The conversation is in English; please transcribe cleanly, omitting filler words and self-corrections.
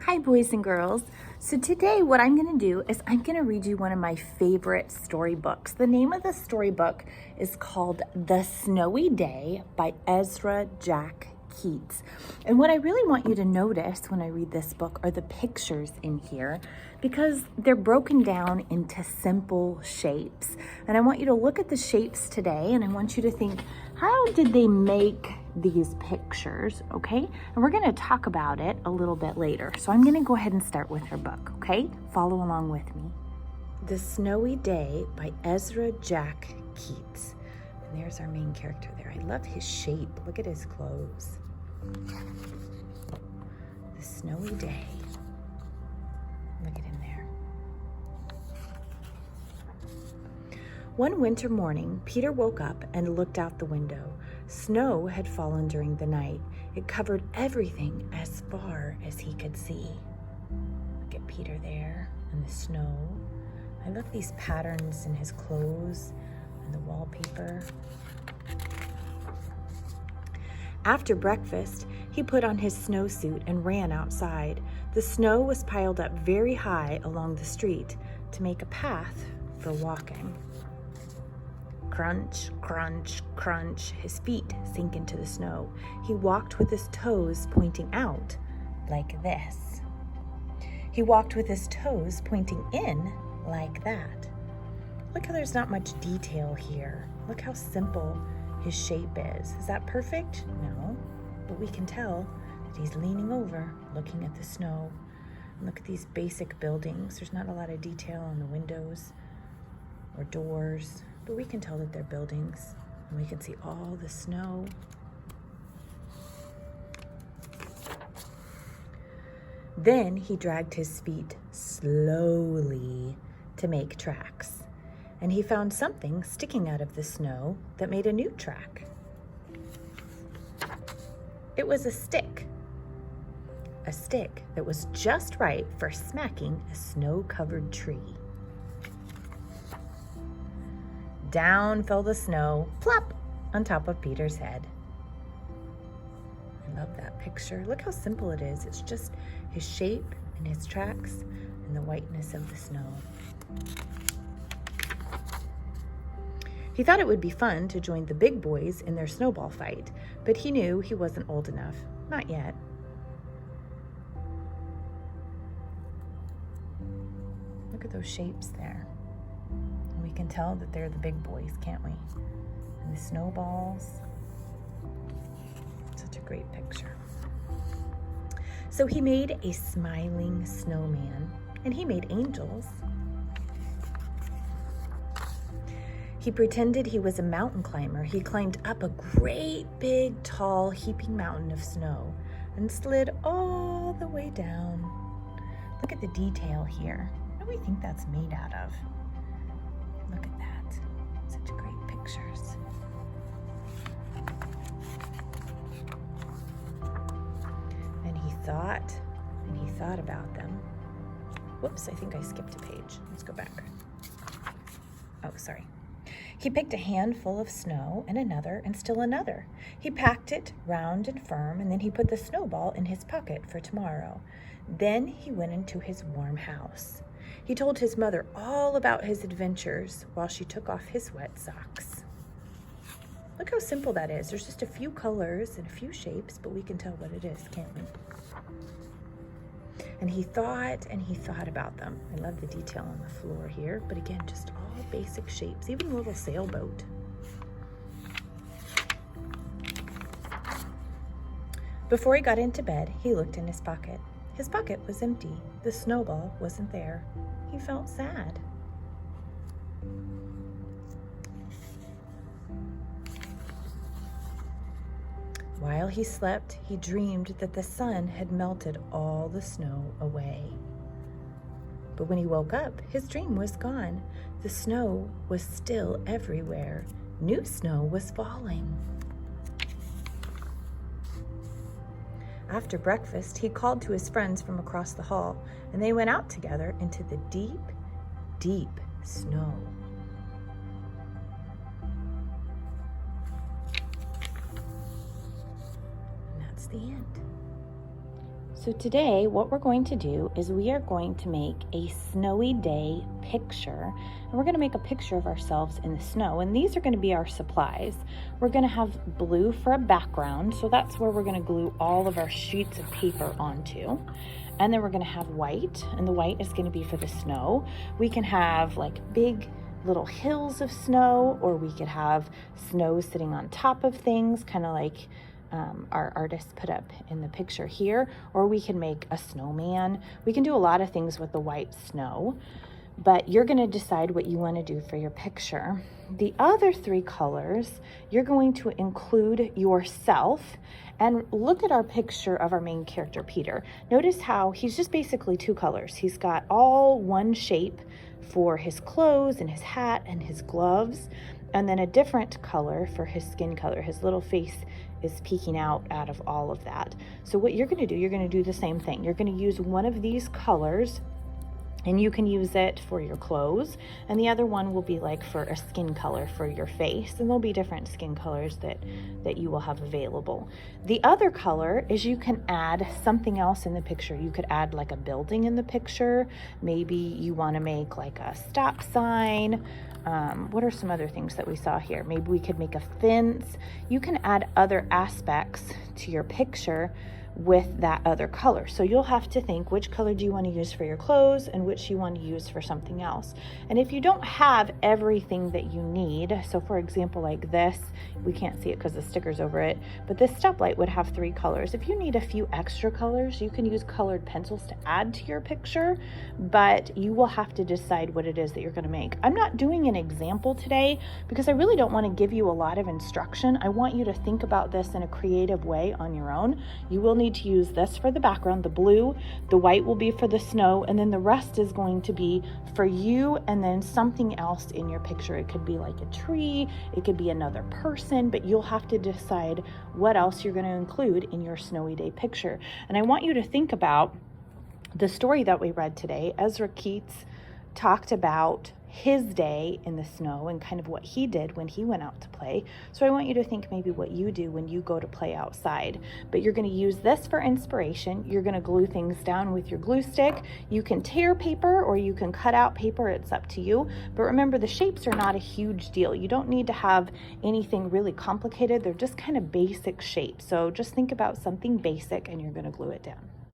Hi, boys and girls. So today what I'm going to do is I'm going to read you one of my favorite storybooks. The name of the storybook is called The Snowy Day by Ezra Jack Keats. And what I really want you to notice when I read this book are the pictures in here, because they're broken down into simple shapes. And I want you to look at the shapes today, and I want you to think, how did they make these pictures, okay? And we're gonna talk about it a little bit later. So I'm gonna go ahead and start with her book, okay? Follow along with me. The Snowy Day by Ezra Jack Keats. And there's our main character there. I love his shape. Look at his clothes. The Snowy Day. Look at him there. One winter morning, Peter woke up and looked out the window. Snow had fallen during the night. It covered everything as far as he could see. Look at Peter there and the snow. I love these patterns in his clothes and the wallpaper. After breakfast, he put on his snowsuit and ran outside. The snow was piled up very high along the street to make a path for walking. Crunch, crunch, crunch. His feet sink into the snow. He walked with his toes pointing out like this. He walked with his toes pointing in like that. Look how there's not much detail here. Look how simple his shape is. Is that perfect? No, but we can tell that he's leaning over, looking at the snow. And look at these basic buildings. There's not a lot of detail on the windows or doors, but we can tell that they're buildings, and we can see all the snow. Then he dragged his feet slowly to make tracks, and he found something sticking out of the snow that made a new track. It was a stick that was just right for smacking a snow-covered tree. Down fell the snow, plop, on top of Peter's head. I love that picture. Look how simple it is. It's just his shape and his tracks and the whiteness of the snow. He thought it would be fun to join the big boys in their snowball fight, but he knew he wasn't old enough. Not yet. Look at those shapes there. We can tell that they're the big boys, can't we? And the snowballs. Such a great picture. So he made a smiling snowman, and he made angels. He pretended he was a mountain climber. He climbed up a great big, tall, heaping mountain of snow and slid all the way down. Look at the detail here. What do we think that's made out of? Look at that. Such great pictures. And he thought about them. Whoops, I think I skipped a page. Let's go back. Oh, sorry. He picked a handful of snow and another and still another. He packed it round and firm, and then he put the snowball in his pocket for tomorrow. Then he went into his warm house. He told his mother all about his adventures while she took off his wet socks. Look how simple that is. There's just a few colors and a few shapes, but we can tell what it is, can't we? And he thought about them. I love the detail on the floor here, but again, just all basic shapes, even a little sailboat. Before he got into bed, he looked in his pocket. His pocket was empty. The snowball wasn't there. He felt sad. While he slept, he dreamed that the sun had melted all the snow away. But when he woke up, his dream was gone. The snow was still everywhere. New snow was falling. After breakfast, he called to his friends from across the hall, and they went out together into the deep, deep snow. And that's the end. So today what we're going to do is we are going to make a snowy day picture, and we're going to make a picture of ourselves in the snow, and these are going to be our supplies. We're going to have blue for a background, so that's where we're going to glue all of our sheets of paper onto. And then we're going to have white, and the white is going to be for the snow. We can have like big little hills of snow, or we could have snow sitting on top of things, kind of like our artist put up in the picture here, or we can make a snowman. We can do a lot of things with the white snow, but you're going to decide what you want to do for your picture. The other three colors, you're going to include yourself. And look at our picture of our main character, Peter. Notice how he's just basically two colors. He's got all one shape for his clothes and his hat and his gloves, and then a different color for his skin color. His little face is peeking out of all of that. So what you're going to do, you're going to do the same thing. You're going to use one of these colors, and you can use it for your clothes, and the other one will be like for a skin color for your face, and there'll be different skin colors that you will have available. The other color is you can add something else in the picture. You could add like a building in the picture. Maybe you want to make like a stop sign. What are some other things that we saw here? Maybe we could make a fence. You can add other aspects to your picture with that other color. So you'll have to think, which color do you want to use for your clothes and which you want to use for something else. And if you don't have everything that you need, so for example like this, we can't see it because the sticker's over it, but this stoplight would have 3 colors. If you need a few extra colors, you can use colored pencils to add to your picture, but you will have to decide what it is that you're going to make. I'm not doing an example today because I really don't want to give you a lot of instruction. I want you to think about this in a creative way on your own. You will need to use this for the background, the blue, the white will be for the snow, and then the rest is going to be for you and then something else in your picture. It could be like a tree, it could be another person, but you'll have to decide what else you're going to include in your snowy day picture. And I want you to think about the story that we read today. Ezra Keats talked about his day in the snow and kind of what he did when he went out to play. So I want you to think maybe what you do when you go to play outside. But you're going to use this for inspiration. You're going to glue things down with your glue stick. You can tear paper or you can cut out paper. It's up to you. But remember, the shapes are not a huge deal. You don't need to have anything really complicated. They're just kind of basic shapes. So just think about something basic and you're going to glue it down.